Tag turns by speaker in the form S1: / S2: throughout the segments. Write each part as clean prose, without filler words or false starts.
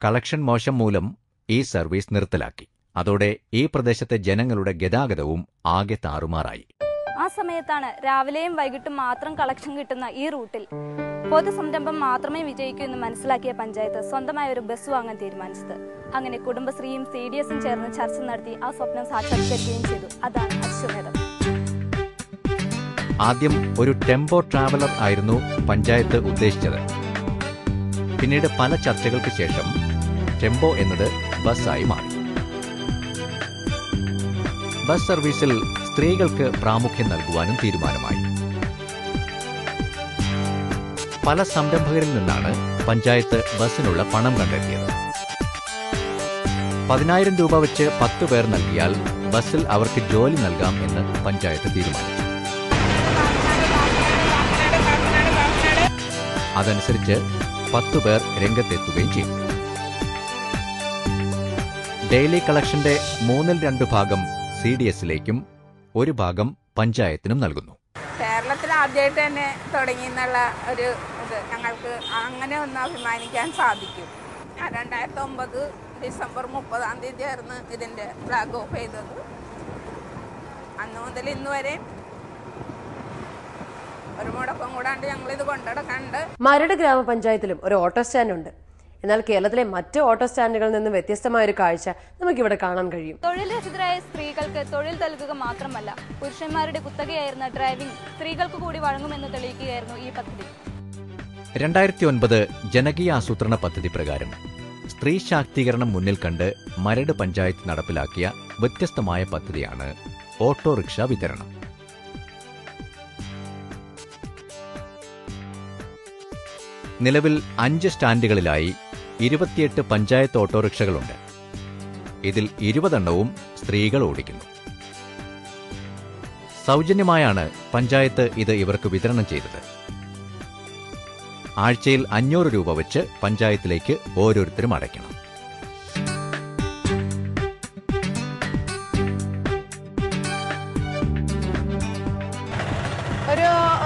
S1: Collection മോശം മൂലം ഈ സർവീസ് നിർത്തലാക്കി. അതോടെ ഈ പ്രദേശത്തെ ജനങ്ങളുടെ ഗതാഗതവും ആകെ താറുമാറായി.
S2: ആ സമയത്താണ് രാവിലെയും വൈകിട്ടും മാത്രം കളക്ഷൻ കിട്ടുന്ന ഈ റൂട്ടിൽ പൊതുസംരംഭം മാത്രമേ വിജയിക്കൂ എന്ന് മനസ്സിലാക്കിയ പഞ്ചായത്ത് സ്വന്തമായ ഒരു ബസ് വാങ്ങാൻ തീരുമാനിച്ചത്. അങ്ങനെ കുടുംബശ്രീയും CDSും ചേർന്ന് ചർച്ച നടത്തി ആ സ്വപ്നം സാക്ഷാത്കരിക്കുകയും ചെയ്തു. അതാണ് അശ്വമേധം.
S1: ആദ്യം ഒരു ടെമ്പോ ട്രാവലർ ആയിരുന്നു പഞ്ചായത്ത് ഉദ്ദേശിച്ചത്. പിന്നീട് പല ചർച്ചകൾക്ക് ശേഷം ടെമ്പോ എന്നത് ബസ്സായി മാറി. ബസ് സർവീസിൽ സ്ത്രീകൾക്ക് പ്രാമുഖ്യം നൽകുവാനും തീരുമാനമായി. പല സംരംഭകരിൽ നിന്നാണ് പഞ്ചായത്ത് ബസ്സിനുള്ള പണം കണ്ടെത്തിയത്. 10,000 രൂപ വെച്ച് 10 പേർ നൽകിയാൽ ബസ്സിൽ അവർക്ക് ജോലി നൽകാം എന്ന് പഞ്ചായത്ത് തീരുമാനിച്ചു. അതനുസരിച്ച് 10 പേർ രംഗത്തെത്തുകയും ചെയ്തു. ഡെയിലി കളക്ഷന്റെ 2/3 ഭാഗം CDSിലേക്കും 1 ഭാഗം പഞ്ചായത്തിനും നൽകുന്നു.
S3: കേരളത്തിൽ ആദ്യമായിട്ട് തന്നെ തുടങ്ങി എന്നുള്ള ഒരു ഇത് ഞങ്ങൾക്ക് അങ്ങനെ ഒന്ന് അഭിമാനിക്കാൻ സാധിക്കും. 2009 ഡിസംബർ 30 ആയിരുന്നു ഇതിൻ്റെ ഫ്ലാഗ് ഓഫ് ചെയ്തത്. അന്ന് മുതൽ ഇന്ന് വരെ ഒരു മുടക്കം കൂടാണ്ട് ഞങ്ങളിത് കൊണ്ടുനടക്കാണ്ട്.
S4: മരട് ഗ്രാമപഞ്ചായത്തിലും ഒരു ഓട്ടോ സ്റ്റാൻഡ് ഉണ്ട്. എന്നാൽ കേരളത്തിലെ മറ്റ് ഓട്ടോ സ്റ്റാൻഡുകളിൽ നിന്ന് വ്യത്യസ്തമായ ഒരു കാഴ്ച നമുക്കിവിടെ കാണാൻ കഴിയും.
S2: തൊഴിൽരഹിതരായ സ്ത്രീകൾക്ക് തൊഴിൽ നൽകുക മാത്രമല്ല, പുരുഷന്മാരുടെ കുത്തകയായിരുന്ന ഡ്രൈവിംഗ് സ്ത്രീകൾക്ക് കൂടി വഴങ്ങുമെന്ന് തെളിയിക്കുകയായിരുന്നു ഈ പദ്ധതി.
S1: 2009 ജനകീയ ആസൂത്രണ പദ്ധതി പ്രകാരം സ്ത്രീ ശാക്തീകരണം മുന്നിൽ കണ്ട് മരട് പഞ്ചായത്ത് നടപ്പിലാക്കിയ വ്യത്യസ്തമായ പദ്ധതിയാണ് ഓട്ടോറിക്ഷ വിതരണം. നിലവിൽ 5 സ്റ്റാൻഡുകളിലായി 28 പഞ്ചായത്ത് ഓട്ടോറിക്ഷകളുണ്ട്. ഇതിൽ 20 എണ്ണവും സ്ത്രീകൾ ഓടിക്കുന്നു. സൗജന്യമായാണ് പഞ്ചായത്ത് ഇത് ഇവർക്ക് വിതരണം ചെയ്തത്. ആഴ്ചയിൽ 500 രൂപ വെച്ച് പഞ്ചായത്തിലേക്ക് ഓരോരുത്തരും അടയ്ക്കണം.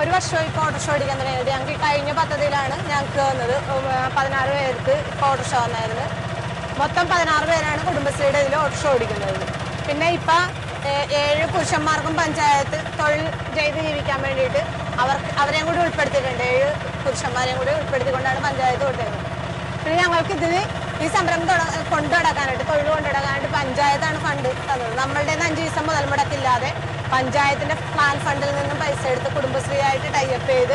S5: ഒരു വർഷം ഇപ്പോൾ ഓട്ടോറിക്ഷ ഓടിക്കാൻ തുടങ്ങിയത്. ഞങ്ങൾക്ക് കഴിഞ്ഞ പദ്ധതിയിലാണ് ഞങ്ങൾക്ക് വന്നത്. 16 പേർക്ക് ഇപ്പോൾ ഓട്ടോറിക്ഷ വന്നായിരുന്നു. മൊത്തം 16 പേരാണ് കുടുംബശ്രീയുടെ ഇതിൽ ഓട്ടോറിക്ഷ ഓടിക്കുന്നത്. പിന്നെ ഇപ്പം 7 പുരുഷന്മാർക്കും പഞ്ചായത്ത് തൊഴിൽ ചെയ്ത് ജീവിക്കാൻ വേണ്ടിയിട്ട് അവരെയും കൂടി ഉൾപ്പെടുത്തിയിട്ടുണ്ട്. 7 പുരുഷന്മാരെയും കൂടി ഉൾപ്പെടുത്തിക്കൊണ്ടാണ് പഞ്ചായത്ത് കൊടുത്തത്. പിന്നെ ഞങ്ങൾക്ക് ഇതിന് ഈ സംരംഭം കൊണ്ടു നടക്കാനായിട്ട് തൊഴിൽ കൊണ്ടു നടക്കാനായിട്ട് പഞ്ചായത്താണ് ഫണ്ട് തന്നത്. നമ്മളുടെ 5 ദിവസം മുതൽ മുടക്കില്ലാതെ പഞ്ചായത്തിന്റെ പ്ലാൻ ഫണ്ടിൽ നിന്നും പൈസ എടുത്ത് കുടുംബശ്രീ ആയിട്ട് ടൈപ്പ് ചെയ്ത്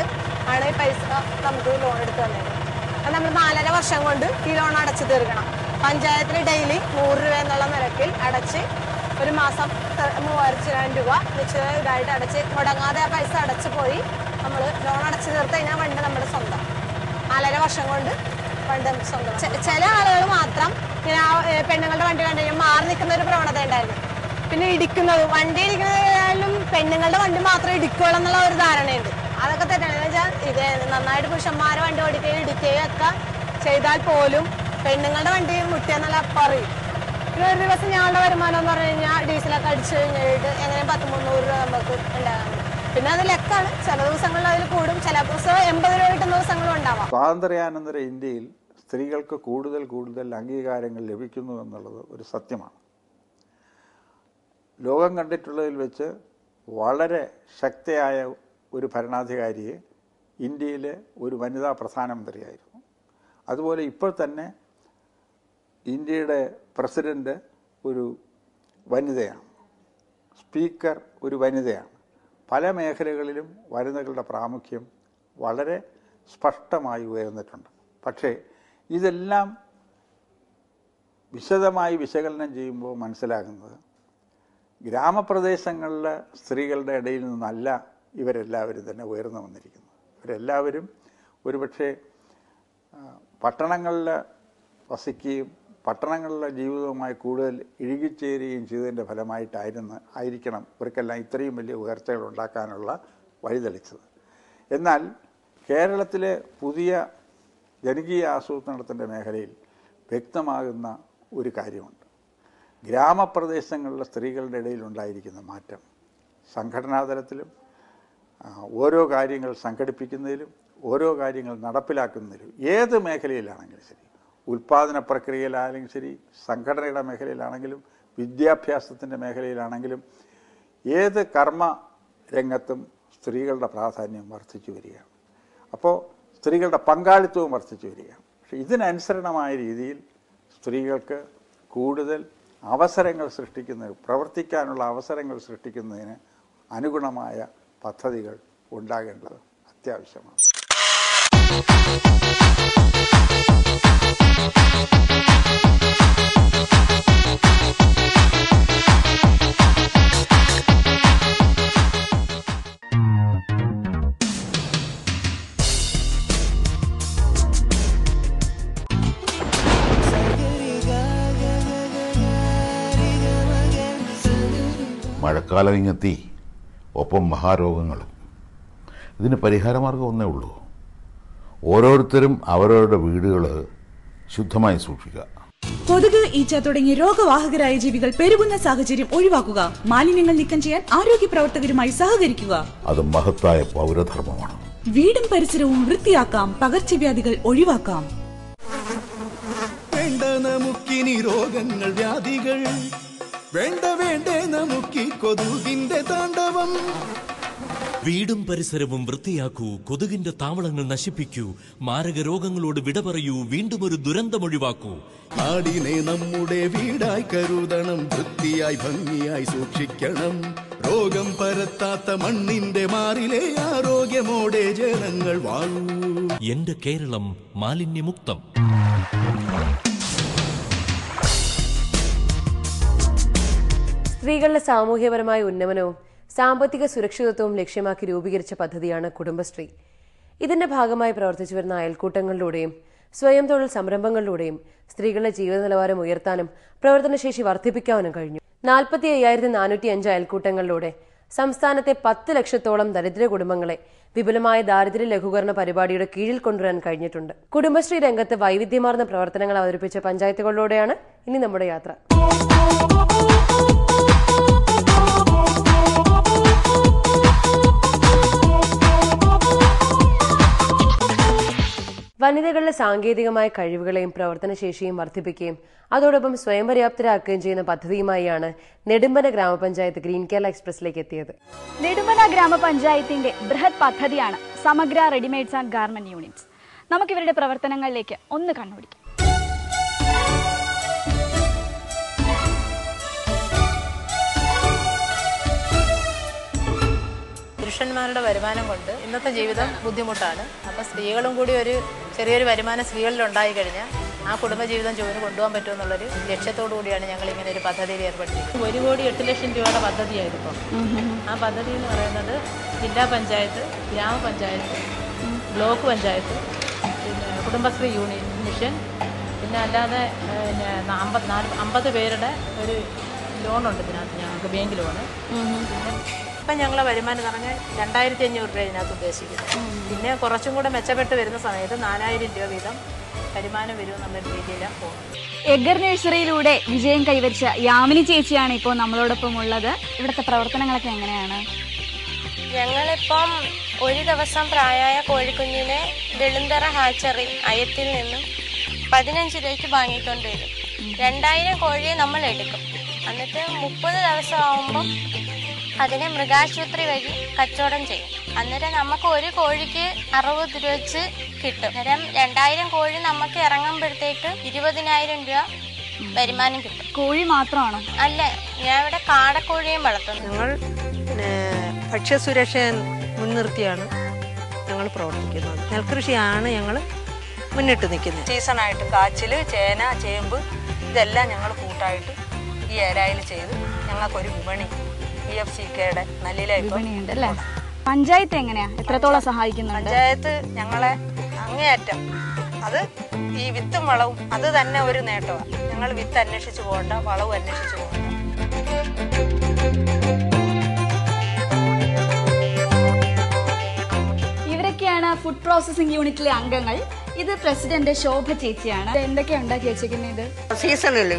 S5: ആണ് ഈ പൈസ നമുക്ക് ലോൺ എടുത്ത് തന്നത്. അത് നമ്മൾ 4.5 വർഷം കൊണ്ട് ഈ ലോൺ അടച്ചു തീർക്കണം. പഞ്ചായത്തിന് ഡെയിലി 100 രൂപ എന്നുള്ള നിരക്കിൽ അടച്ച് ഒരു മാസം 3000 രൂപ നിശ്ചിത ഇതായിട്ട് അടച്ച് മുടങ്ങാതെ ആ പൈസ അടച്ചു പോയി നമ്മൾ ലോൺ അടച്ചു തീർത്ത് കഴിഞ്ഞാൽ വണ്ടി നമ്മുടെ സ്വന്തം. 4.5 വർഷം കൊണ്ട് വണ്ടി നമുക്ക് സ്വന്തം. ചില ആളുകൾ മാത്രം ഇങ്ങനെ പെണ്ണുങ്ങളുടെ വണ്ടി കണ്ടു കഴിഞ്ഞാൽ മാറി നിൽക്കുന്ന ഒരു പ്രവണത ഉണ്ടായിരുന്നു. പിന്നെ ഇടിക്കുന്നത്, വണ്ടി ഇടിക്കുന്നതായാലും പെണ്ണുങ്ങളുടെ വണ്ടി മാത്രം ഇടിക്കുള്ളൂ എന്നുള്ള ഒരു ധാരണയുണ്ട്. അതൊക്കെ തെറ്റാണ്. എന്ന് വെച്ചാൽ ഇത് നന്നായിട്ട് പുരുഷന്മാരെ വണ്ടി ഓടിക്കുകയും ഇടിക്കുകയും ഒക്കെ ചെയ്താൽ പോലും പെണ്ണുങ്ങളുടെ വണ്ടി മുട്ടിയെന്നല്ല പറയും. പിന്നെ ഒരു ദിവസം ഞങ്ങളുടെ വരുമാനം എന്ന് പറഞ്ഞു കഴിഞ്ഞാൽ ഡീസലൊക്കെ അടിച്ചു കഴിഞ്ഞിട്ട് എങ്ങനെയും 100-300 രൂപ നമുക്ക് ഉണ്ടാകാൻ. പിന്നെ അത് ലെക്കാണ്. ചില ദിവസങ്ങളിൽ അതിൽ കൂടും, ചില ദിവസം 80 രൂപ കിട്ടുന്ന ദിവസങ്ങളും ഉണ്ടാവാം.
S6: സ്വാതന്ത്ര്യാനന്തര ഇന്ത്യയിൽ സ്ത്രീകൾക്ക് കൂടുതൽ അംഗീകാരങ്ങൾ ലഭിക്കുന്നു എന്നുള്ളത് ഒരു സത്യമാണ്. ലോകം കണ്ടിട്ടുള്ളതിൽ വെച്ച് വളരെ ശക്തയായ ഒരു ഭരണാധികാരിയെ ഇന്ത്യയിലെ ഒരു വനിതാ പ്രധാനമന്ത്രിയായിരുന്നു. അതുപോലെ ഇപ്പോൾ തന്നെ ഇന്ത്യയുടെ പ്രസിഡന്റ് ഒരു വനിതയാണ്, സ്പീക്കർ ഒരു വനിതയാണ്. പല മേഖലകളിലും വനിതകളുടെ പ്രാമുഖ്യം വളരെ സ്പഷ്ടമായി ഉയർന്നിട്ടുണ്ട്. പക്ഷേ ഇതെല്ലാം വിശദമായി വിശകലനം ചെയ്യുമ്പോൾ മനസ്സിലാകുന്നത് ഗ്രാമപ്രദേശങ്ങളിലെ സ്ത്രീകളുടെ ഇടയിൽ നിന്നല്ല ഇവരെല്ലാവരും തന്നെ ഉയർന്നു വന്നിരിക്കുന്നത്. ഇവരെല്ലാവരും ഒരുപക്ഷെ പട്ടണങ്ങളിൽ വസിക്കുകയും പട്ടണങ്ങളിലെ ജീവിതവുമായി കൂടുതൽ ഇഴുകിച്ചേരുകയും ചെയ്തതിൻ്റെ ഫലമായിട്ടായിരിക്കണം ഇവർക്കെല്ലാം ഇത്രയും വലിയ ഉയർച്ചകൾ ഉണ്ടാക്കാനുള്ള വഴിതെളിച്ചത്. എന്നാൽ കേരളത്തിലെ പുതിയ ജനകീയ ആസൂത്രണത്തിൻ്റെ മേഖലയിൽ വ്യക്തമാകുന്ന ഒരു കാര്യമുണ്ട്. ഗ്രാമപ്രദേശങ്ങളിലെ സ്ത്രീകളുടെ ഇടയിലുണ്ടായിരിക്കുന്ന മാറ്റം സംഘടനാതലത്തിലും ഓരോ കാര്യങ്ങൾ സംഘടിപ്പിക്കുന്നതിലും ഓരോ കാര്യങ്ങൾ നടപ്പിലാക്കുന്നതിലും ഏത് മേഖലയിലാണെങ്കിലും ശരി ഉൽപ്പാദന പ്രക്രിയയിലായാലും ശരി, സംഘടനയുടെ മേഖലയിലാണെങ്കിലും വിദ്യാഭ്യാസത്തിൻ്റെ മേഖലയിലാണെങ്കിലും ഏത് കർമ്മ രംഗത്തും സ്ത്രീകളുടെ പ്രാധാന്യം വർദ്ധിച്ചു വരികയാണ്. അപ്പോൾ സ്ത്രീകളുടെ പങ്കാളിത്തവും വർദ്ധിച്ചു വരികയാണ്. പക്ഷേ ഇതിനനുസരണമായ രീതിയിൽ സ്ത്രീകൾക്ക് കൂടുതൽ അവസരങ്ങൾ സൃഷ്ടിക്കുന്നതിന്, പ്രവർത്തിക്കാനുള്ള അവസരങ്ങൾ സൃഷ്ടിക്കുന്നതിന് അനുഗുണമായ പദ്ധതികൾ ഉണ്ടാകേണ്ടത് അത്യാവശ്യമാണ്.
S7: മഴക്കാലം ഇങ്ങെത്തി, ഒപ്പം മഹാരോഗങ്ങളും. ഇതിന് പരിഹാരമാർഗം ഒന്നേ ഉള്ളൂ. ഓരോരുത്തരും അവരവരുടെ വീടുകൾ ശുദ്ധമായി സൂക്ഷിക്കുക.
S8: കൊതുക്, ഈച്ച തുടങ്ങിയ രോഗവാഹകരായ ജീവികൾ പെരുകുന്ന സാഹചര്യം ഒഴിവാക്കുക. മാലിന്യങ്ങൾ നീക്കം ചെയ്യാൻ ആരോഗ്യ പ്രവർത്തകരുമായി സഹകരിക്കുക.
S7: അത് മഹത്തായ പൗരധർമ്മമാണ്.
S8: വീടും പരിസരവും വൃത്തിയാക്കാം, പകർച്ചവ്യാധികൾ ഒഴിവാക്കാം.
S9: വേണ്ട നമുക്കിനി രോഗങ്ങൾ, വ്യാധികൾ വേണ്ട, വേണ്ടേ നമുക്കി കൊതുകിന്റെ താണ്ഡവം.
S10: വീടും പരിസരവും വൃത്തിയാക്കൂ, കൊതുകിന്റെ താവളങ്ങൾ നശിപ്പിക്കൂ, മാരക രോഗങ്ങളോട് വിട പറയൂ, വീണ്ടും ഒരു ദുരന്തമൊഴിവാക്കൂ.
S9: നാടിനെ നമ്മുടെ വീടായി കരുതണം, വൃത്തിയായി ഭംഗിയായി സൂക്ഷിക്കണം. രോഗം പരത്താത്ത മണ്ണിന്റെ മാറിലെ ആരോഗ്യമോടെ ജനങ്ങൾ വാഴൂ.
S10: എന്റെ കേരളം മാലിന്യമുക്തം.
S4: സ്ത്രീകളുടെ സാമൂഹ്യപരമായ ഉന്നമനവും സാമ്പത്തിക സുരക്ഷിതത്വവും ലക്ഷ്യമാക്കി രൂപീകരിച്ച പദ്ധതിയാണ് കുടുംബശ്രീ. ഇതിന്റെ ഭാഗമായി പ്രവർത്തിച്ചു വരുന്ന അയൽക്കൂട്ടങ്ങളിലൂടെയും സ്വയം തൊഴിൽ സംരംഭങ്ങളിലൂടെയും സ്ത്രീകളുടെ ജീവിത നിലവാരം ഉയർത്താനും പ്രവർത്തനശേഷി വർദ്ധിപ്പിക്കാനും കഴിഞ്ഞു. 45,405 അയൽക്കൂട്ടങ്ങളിലൂടെ സംസ്ഥാനത്തെ 10 ലക്ഷത്തോളം ദരിദ്ര കുടുംബങ്ങളെ വിപുലമായ ദാരിദ്ര്യ ലഘൂകരണ പരിപാടിയുടെ കീഴിൽ കൊണ്ടുവരാൻ കഴിഞ്ഞിട്ടുണ്ട്. കുടുംബശ്രീ രംഗത്ത് വൈവിധ്യമാർന്ന പ്രവർത്തനങ്ങൾ അവതരിപ്പിച്ച പഞ്ചായത്തുകളിലൂടെയാണ് ഇനി നമ്മുടെ യാത്ര. വനിതകളുടെ സാങ്കേതികമായ കഴിവുകളെയും പ്രവർത്തനശേഷിയും വർദ്ധിപ്പിക്കുകയും അതോടൊപ്പം സ്വയം പര്യാപ്തരാക്കുകയും ചെയ്യുന്ന പദ്ധതിയുമായാണ് നെടുമ്പന ഗ്രാമപഞ്ചായത്ത് ഗ്രീൻ കേരള എക്സ്പ്രസിലേക്ക് എത്തിയത്.
S2: നെടുമ്പന ഗ്രാമപഞ്ചായത്തിന്റെ ബൃഹത് പദ്ധതിയാണ് സമഗ്ര റെഡിമെയ്ഡ്സ് ആൻഡ് ഗാർമെന്റ് യൂണിറ്റ്സ്. നമുക്കിവരുടെ പ്രവർത്തനങ്ങളിലേക്ക് ഒന്ന് കണ്ണോടിക്കാം.
S5: പുരുഷന്മാരുടെ വരുമാനം കൊണ്ട് ഇന്നത്തെ ജീവിതം ബുദ്ധിമുട്ടാണ്. അപ്പോൾ സ്ത്രീകളും കൂടി ഒരു ചെറിയൊരു വരുമാനം സ്ത്രീകളിലുണ്ടായി കഴിഞ്ഞാൽ ആ കുടുംബജീവിതം ജോലി കൊണ്ടുപോകാൻ പറ്റുമെന്നുള്ളൊരു ലക്ഷ്യത്തോടു കൂടിയാണ് ഞങ്ങൾ ഇങ്ങനെ ഒരു പദ്ധതിയിൽ ഏർപ്പെട്ടിരിക്കുന്നത്. 1,08,00,000 രൂപയുടെ പദ്ധതിയായിരുന്നു. ആ പദ്ധതി എന്ന് പറയുന്നത് ജില്ലാ പഞ്ചായത്ത്, ഗ്രാമപഞ്ചായത്ത്, ബ്ലോക്ക് പഞ്ചായത്ത്, പിന്നെ കുടുംബശ്രീ യൂണിയൻ മിഷൻ, പിന്നെ അല്ലാതെ 50 പേരുടെ ഒരു ലോണുണ്ട് ഇതിനകത്ത്, ഞങ്ങൾക്ക് ബാങ്ക് ലോണ്. പിന്നെ ഇപ്പം ഞങ്ങളെ വരുമാനം എന്ന് പറഞ്ഞാൽ 2,500 രൂപ ഇതിനകത്ത് ഉദ്ദേശിക്കുന്നു. പിന്നെ കുറച്ചും കൂടെ മെച്ചപ്പെട്ട് വരുന്ന സമയത്ത് 4,000 രൂപ വീതം വരുമാനം വരുമെന്നുള്ള രീതിയിലാണ് പോകുന്നത്.
S2: എഗർ നഴ്സറിയിലൂടെ വിജയം കൈവരിച്ച യാമിനി ചേച്ചിയാണ് ഇപ്പോൾ നമ്മളോടൊപ്പം ഉള്ളത്. ഇവിടുത്തെ പ്രവർത്തനങ്ങളൊക്കെ എങ്ങനെയാണ്?
S11: ഞങ്ങളിപ്പം ഒരു ദിവസം പ്രായമായ കോഴിക്കുഞ്ഞിനെ വെളുന്തറ ഹാച്ചറി അയത്തിൽ നിന്നും 15 രൂപയ്ക്ക് വാങ്ങിക്കൊണ്ട് വരും. 2,000 കോഴിയെ നമ്മൾ എടുക്കും. എന്നിട്ട് 30 ദിവസം ആകുമ്പം അതിനെ മൃഗാശുപത്രി വഴി കച്ചവടം ചെയ്യും. അന്നേരം നമുക്ക് ഒരു കോഴിക്ക് 60 രൂപ വെച്ച് കിട്ടും. അന്നേരം 2,000 കോഴി നമുക്ക് ഇറങ്ങുമ്പോഴത്തേക്ക് 20,000 രൂപ വരുമാനം കിട്ടും.
S2: കോഴി മാത്രമാണോ?
S11: അല്ല, ഞാൻ ഇവിടെ കാടക്കോഴിയും വളർത്തുന്നു.
S12: ഞങ്ങൾ ഭക്ഷ്യസുരക്ഷ മുൻനിർത്തിയാണ് ഞങ്ങൾ പ്രവർത്തിക്കുന്നത്. നെൽകൃഷിയാണ് ഞങ്ങൾ മുന്നിട്ട് നിൽക്കുന്നത്. സീസണായിട്ട് കാച്ചിൽ, ചേന, ചേമ്പ് ഇതെല്ലാം ഞങ്ങൾ കൂട്ടായിട്ട് ഈ ഏരായിൽ ചെയ്ത് ഞങ്ങൾക്കൊരു വിപണി EFCKയുടെ നല്ല
S2: വിപണിയുണ്ടല്ലേ? പഞ്ചായത്ത് എങ്ങനെയാ, എത്രത്തോളം സഹായിക്കുന്നുണ്ട്?
S12: പഞ്ചായത്ത് ഞങ്ങളെ അങ്ങേയറ്റം, അത് ഈ വിത്തും വളവും അത് തന്നെ ഒരു നേട്ടമാണ്. ഞങ്ങൾ വിത്ത് അന്വേഷിച്ച് പോകണ്ട, വളവും അന്വേഷിച്ച് പോകണ്ട.
S2: ഇവരൊക്കെയാണ് ഫുഡ് പ്രോസസിംഗ് യൂണിറ്റിലെ അംഗങ്ങൾ. ഇത് പ്രസിഡന്റ് ശോഭ ചേച്ചിയാണ്. എന്തൊക്കെയാണ് ഉണ്ടാക്കി വെച്ചിരിക്കുന്നത്? ഇത്
S13: സീസണിൽ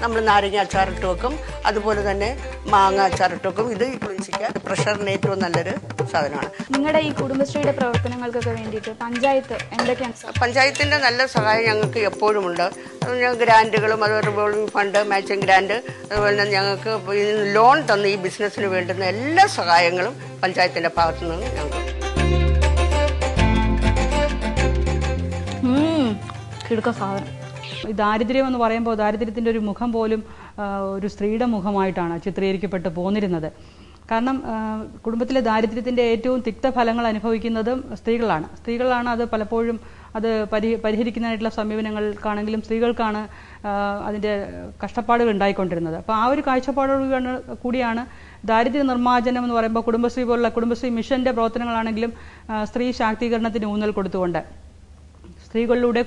S13: നമ്മൾ നാരങ്ങ അച്ചാറിട്ട് വെക്കും, അതുപോലെ തന്നെ മാങ്ങ അച്ചാറിട്ട് വെക്കും. ഇത് പുളിഞ്ചിക്ക പ്രഷറിന് ഏറ്റവും നല്ലൊരു സാധനമാണ്.
S2: നിങ്ങളുടെ ഈ കുടുംബശ്രീയുടെ പ്രവർത്തനങ്ങൾക്കൊക്കെ വേണ്ടിയിട്ട് പഞ്ചായത്ത് എന്തൊക്കെയാണ്?
S13: പഞ്ചായത്തിന്റെ നല്ല സഹായം ഞങ്ങൾക്ക് എപ്പോഴും ഉണ്ട്. ഗ്രാൻറ്റുകളും അതുപോലെ റിവോൾവിംഗ് ഫണ്ട്, മാച്ചിങ് ഗ്രാൻറ്റ്, അതുപോലെ തന്നെ ഞങ്ങൾക്ക് ലോൺ തന്ന് ഈ ബിസിനസ്സിന് വേണ്ടുന്ന എല്ലാ സഹായങ്ങളും പഞ്ചായത്തിന്റെ ഭാഗത്തു നിന്ന് ഞങ്ങൾക്ക്.
S14: ഈ ദാരിദ്ര്യം എന്ന് പറയുമ്പോൾ ദാരിദ്ര്യത്തിൻ്റെ ഒരു മുഖം പോലും ഒരു സ്ത്രീയുടെ മുഖമായിട്ടാണ് ചിത്രീകരിക്കപ്പെട്ട് പോന്നിരുന്നത്. കാരണം കുടുംബത്തിലെ ദാരിദ്ര്യത്തിൻ്റെ ഏറ്റവും തിക്തഫലങ്ങൾ അനുഭവിക്കുന്നതും സ്ത്രീകളാണ്. അത് പലപ്പോഴും അത് പരിഹരിക്കുന്നതിനായിട്ടുള്ള സമീപനങ്ങൾക്കാണെങ്കിലും സ്ത്രീകൾക്കാണ് അതിൻ്റെ കഷ്ടപ്പാടുകൾ ഉണ്ടായിക്കൊണ്ടിരുന്നത്. അപ്പോൾ ആ ഒരു കാഴ്ചപ്പാടോട് കൂടിയാണ് ദാരിദ്ര്യ നിർമ്മാർജ്ജനം എന്ന് പറയുമ്പോൾ കുടുംബശ്രീ പോലുള്ള കുടുംബശ്രീ മിഷൻ്റെ പ്രവർത്തനങ്ങളാണെങ്കിലും സ്ത്രീ ശാക്തീകരണത്തിന് ഊന്നൽ കൊടുത്തുകൊണ്ട് സ്ത്രീകളിലൂടെ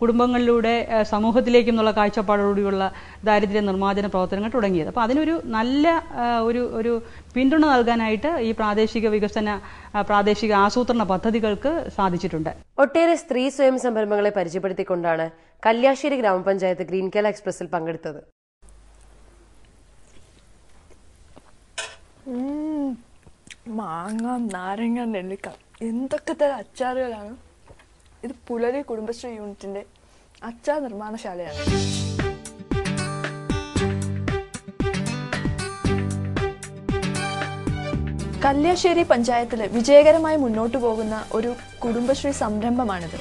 S14: കുടുംബങ്ങളിലൂടെ സമൂഹത്തിലേക്കും എന്നുള്ള കാഴ്ചപ്പാടോടുകൂടിയുള്ള ദാരിദ്ര്യ നിർമ്മാർജ്ജന പ്രവർത്തനങ്ങൾ തുടങ്ങിയത്. അപ്പോൾ അതിനൊരു നല്ല ഒരു പിന്തുണ നൽകാനായിട്ട് ഈ പ്രാദേശിക ആസൂത്രണ പദ്ധതികൾക്ക് സാധിച്ചിട്ടുണ്ട്.
S4: ഒട്ടേറെ സ്ത്രീ സ്വയം സംരംഭങ്ങളെ പരിചയപ്പെടുത്തിക്കൊണ്ടാണ് കല്യാശ്ശേരി ഗ്രാമപഞ്ചായത്ത് ഗ്രീൻ കേരള എക്സ്പ്രസിൽ പങ്കെടുത്തത്.
S15: മാങ്ങ, നാരങ്ങ, നെല്ലിക്ക, എന്തൊക്കെ തരം അച്ചാറുകളാണ്. ഇത് പുലരി കുടുംബശ്രീ യൂണിറ്റിന്റെ അച്ചാർ നിർമ്മാണശാലയാണ്. കല്യാശ്ശേരി പഞ്ചായത്തില് വിജയകരമായി മുന്നോട്ടു പോകുന്ന ഒരു കുടുംബശ്രീ സംരംഭമാണിത്.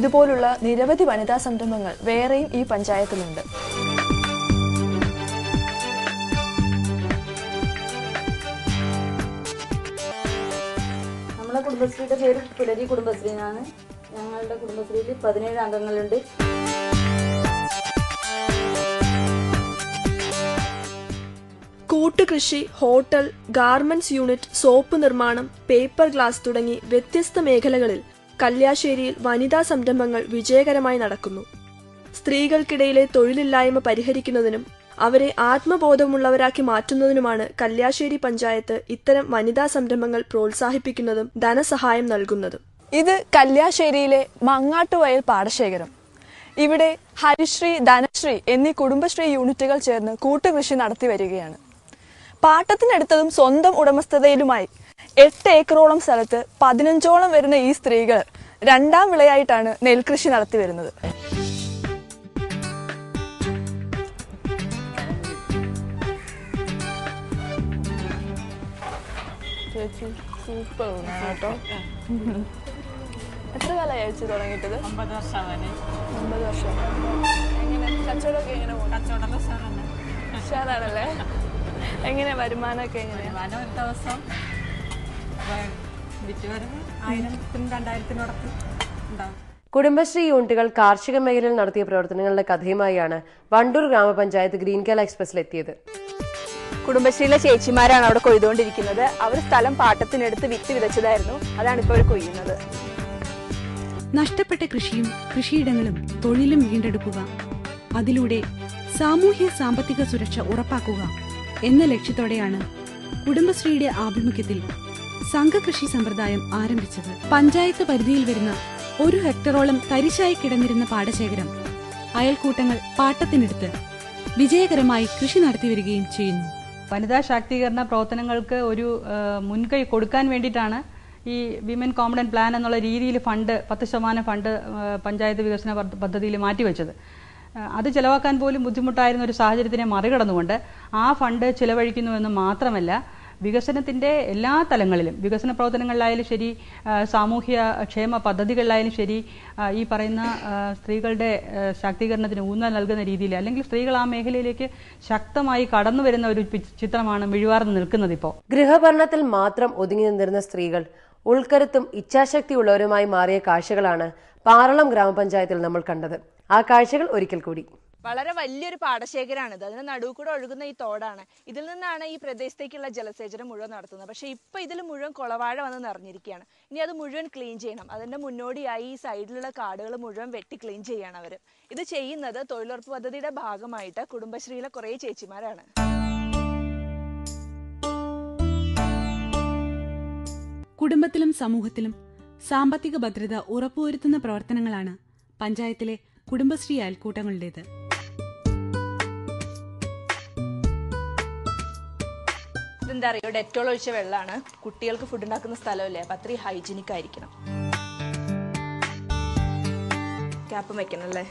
S15: ഇതുപോലുള്ള നിരവധി വനിതാ സംരംഭങ്ങൾ വേറെയും ഈ പഞ്ചായത്തിലുണ്ട്.
S16: നമ്മളെ കുടുംബശ്രീയുടെ പേര് പുലരി കുടുംബശ്രീ എന്നാണ്. ഞങ്ങളുടെ കുടുംബശ്രീയിൽ 17 അംഗങ്ങളുണ്ട്.
S15: കൂട്ടുകൃഷി, ഹോട്ടൽ, ഗാർമെന്റ്സ് യൂണിറ്റ്, സോപ്പ് നിർമ്മാണം, പേപ്പർ ഗ്ലാസ് തുടങ്ങി വ്യത്യസ്ത മേഖലകളിൽ കല്യാശ്ശേരിയിൽ വനിതാ സംരംഭങ്ങൾ വിജയകരമായി നടക്കുന്നു. സ്ത്രീകൾക്കിടയിലെ തൊഴിലില്ലായ്മ പരിഹരിക്കുന്നതിനും അവരെ ആത്മബോധമുള്ളവരാക്കി മാറ്റുന്നതിനുമാണ് കല്യാശ്ശേരി പഞ്ചായത്ത് ഇത്തരം വനിതാ സംരംഭങ്ങൾ പ്രോത്സാഹിപ്പിക്കുന്നതും ധനസഹായം നൽകുന്നതും. ഇത് കല്യാശ്ശേരിയിലെ മങ്ങാട്ടുവയൽ പാടശേഖരം. ഇവിടെ ഹരിശ്രീ, ധനശ്രീ എന്നീ കുടുംബശ്രീ യൂണിറ്റുകൾ ചേർന്ന് കൂട്ടുകൃഷി നടത്തി വരികയാണ്. പാട്ടത്തിനെടുത്തതും സ്വന്തം ഉടമസ്ഥതയിലുമായി 8 ഏക്കറോളം സ്ഥലത്ത് 15ഓളം വരുന്ന ഈ സ്ത്രീകൾ 2ാം വിളയായിട്ടാണ് നെൽകൃഷി നടത്തി വരുന്നത്. സൂപ്പർ കേട്ടോ. എത്ര കാലമായി അയച്ചു തുടങ്ങിയിട്ടത്? 9 വർഷം. എങ്ങനെ കച്ചവടമൊക്കെ എങ്ങനെ പോകും? ഉഷാറാണല്ലേ? എങ്ങനെ വരുമാനമൊക്കെ എങ്ങനെയാണ്?
S12: ഒരു ദിവസം വിറ്റുവരവ് 1000-2000 ഉണ്ടാവും.
S4: കുടുംബശ്രീ യൂണിറ്റുകൾ കാർഷിക മേഖലയിൽ നടത്തിയ പ്രവർത്തനങ്ങളുടെ കഥയുമായാണ് വണ്ടൂർ ഗ്രാമപഞ്ചായത്ത് ഗ്രീൻ കേരള എക്സ്പ്രസിലെത്തിയത്.
S17: കുടുംബശ്രീയിലെ ചേച്ചിമാരാണ് അവിടെ കൊയ്തുകൊണ്ടിരിക്കുന്നത്. അവർ സ്ഥലം പാട്ടത്തിനെടുത്ത് വിത്ത് വിതച്ചതായിരുന്നു. അതാണ് ഇപ്പോൾ അവർ കൊയ്യുന്നത്.
S8: നഷ്ടപ്പെട്ട കൃഷിയും കൃഷിയിടങ്ങളും തൊഴിലും വീണ്ടെടുക്കുക, അതിലൂടെ സാമൂഹ്യ സാമ്പത്തിക സുരക്ഷ ഉറപ്പാക്കുക എന്ന ലക്ഷ്യത്തോടെയാണ് കുടുംബശ്രീയുടെ ആഭിമുഖ്യത്തിൽ സംഘകൃഷി സമ്പ്രദായം ആരംഭിച്ചത്. പഞ്ചായത്ത് പരിധിയിൽ വരുന്ന 1 ഹെക്ടറോളം തരിശായി കിടന്നിരുന്ന പാടശേഖരം അയൽക്കൂട്ടങ്ങൾ പാട്ടത്തിനെടുത്ത് വിജയകരമായി കൃഷി നടത്തിവരികയും ചെയ്യുന്നു.
S14: വനിതാ ശാക്തീകരണ പ്രവർത്തനങ്ങൾക്ക് ഒരു മുൻകൈ കൊടുക്കാൻ വേണ്ടിയിട്ടാണ് ഈ വിമൻ കോമൺ പ്ലാൻ എന്നുള്ള രീതിയിൽ 10% ഫണ്ട് പഞ്ചായത്ത് വികസന പദ്ധതിയിൽ മാറ്റിവെച്ചത്. അത് ചെലവാക്കാൻ പോലും ബുദ്ധിമുട്ടായിരുന്ന ഒരു സാഹചര്യത്തിനെ മറികടന്നുകൊണ്ട് ആ ഫണ്ട് ചെലവഴിക്കുന്നുവെന്ന് മാത്രമല്ല, വികസനത്തിൻ്റെ എല്ലാ തലങ്ങളിലും, വികസന പ്രവർത്തനങ്ങളിലായാലും ശരി, സാമൂഹ്യ ക്ഷേമ പദ്ധതികളിലായാലും ശരി, ഈ പറയുന്ന സ്ത്രീകളുടെ ശാക്തീകരണത്തിന് ഊന്നൽ നൽകുന്ന രീതിയിൽ, അല്ലെങ്കിൽ സ്ത്രീകൾ ആ മേഖലയിലേക്ക് ശക്തമായി കടന്നു വരുന്ന ഒരു ചിത്രമാണ് മിഴിവാർന്ന് നിൽക്കുന്നത്. ഇപ്പോൾ
S4: ഗൃഹഭരണത്തിൽ മാത്രം ഒതുങ്ങി നിന്നിരുന്ന സ്ത്രീകൾ ഉൾക്കരുത്തും ഇച്ഛാശക്തിയുള്ളവരുമായി മാറിയ കാഴ്ചകളാണ് പാറളം ഗ്രാമപഞ്ചായത്തിൽ നമ്മൾ കണ്ടത്. ആ കാഴ്ചകൾ ഒരിക്കൽ കൂടി.
S17: വളരെ വലിയൊരു പാടശേഖരമാണിത്. അതിന് നടുവ് കൂടെ ഒഴുകുന്ന ഈ തോടാണ്. ഇതിൽ നിന്നാണ് ഈ പ്രദേശത്തേക്കുള്ള ജലസേചനം മുഴുവൻ നടത്തുന്നത്. പക്ഷേ ഇപ്പോൾ ഇതിൽ മുഴുവൻ കുളവാഴ വന്ന് നിറഞ്ഞിരിക്കുകയാണ്. ഇനി അത് മുഴുവൻ ക്ലീൻ ചെയ്യണം. അതിൻ്റെ മുന്നോടിയായി ഈ സൈഡിലുള്ള കാടുകൾ മുഴുവൻ വെട്ടി ക്ലീൻ ചെയ്യണം അവർ. ഇത് ചെയ്യുന്നത് തൊഴിലുറപ്പ് പദ്ധതിയുടെ ഭാഗമായിട്ട് കുടുംബശ്രീയിലെ കുറേ ചേച്ചിമാരാണ്.
S8: കുടുംബത്തിലും സമൂഹത്തിലും സാമ്പത്തിക ഭദ്രത ഉറപ്പുവരുത്തുന്ന പ്രവർത്തനങ്ങളാണ് പഞ്ചായത്തിലെ കുടുംബശ്രീ അയൽക്കൂട്ടങ്ങളുടേത്.
S17: ഇതെന്താ അറിയോ, ഡെറ്റോൾ ഒഴിച്ച വെള്ളമാണ്. കുട്ടികൾക്ക് ഫുഡ് ഉണ്ടാക്കുന്ന സ്ഥലമല്ലേ, അപ്പം അത്രയും ഹൈജീനിക് ആയിരിക്കണം. ക്യാപ്പും വെക്കണം അല്ലേ.